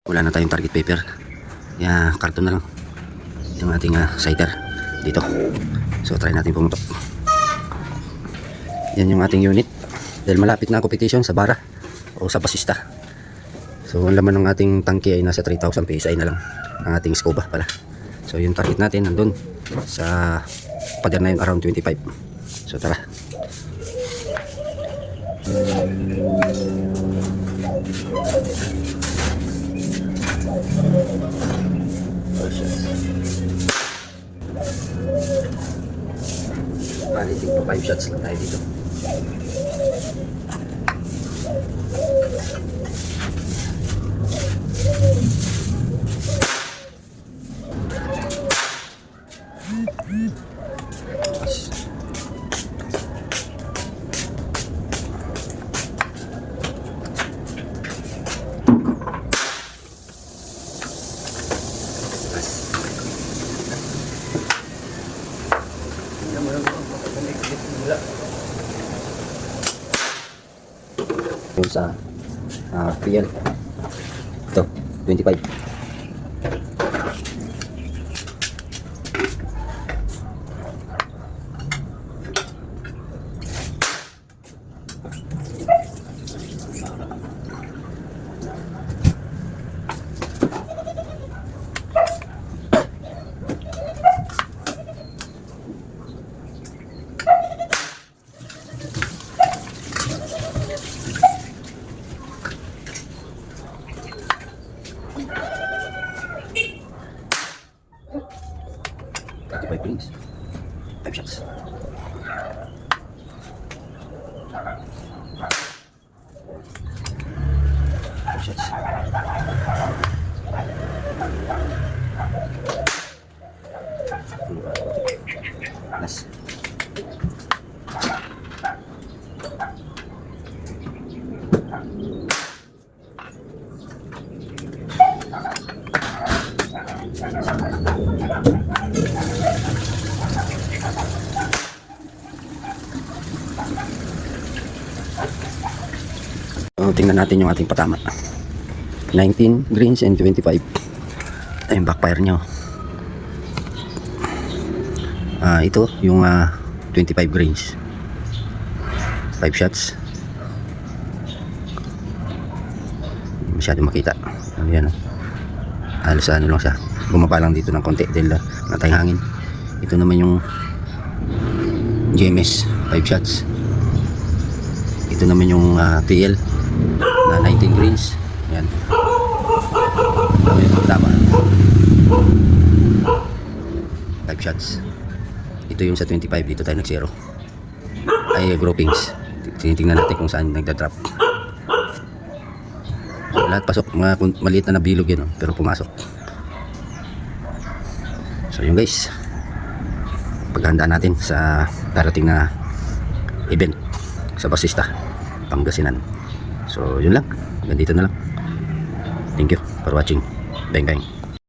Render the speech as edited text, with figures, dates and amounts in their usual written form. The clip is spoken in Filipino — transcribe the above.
Wala na tayong target paper. Kaya karton na lang yung ating sighter dito. So try natin pumutok. Yan yung ating unit. Dahil malapit na competition sa bara o sa basista. So ang laman ng ating tangke ay nasa 3,000 PSI na lang. Ang ating scuba pala. So yung target natin nandun sa pader na yun around 25. So tara. Bali, tigpo 5 shots lang tayo dito. Yung sa PL ito 25. Please. 5 shots. Last. So, tingnan natin yung ating patama. 19 greens and 25. Ay, yung backfire nyo. Ito yung 25 greens. 5 shots. Masyado makita. Ayan. Halos ano lang siya. Bumaba lang dito ng konti dahil natay hangin. Ito naman yung GMS 5 shots. Ito naman yung PL na 19 greens. Yan. Dami yung tama. 5 shots. Ito yung sa 25. Dito tayo nag-zero. Ay groupings. Tinitingnan natin kung saan nagda-drop. So, lahat pasok. Maliit na nabilog yan, pero pumasok. So yun guys, paghandaan natin sa darating na event sa Basista, Pangasinan. So yun lang, ganito na lang. Thank you for watching. Bang bang.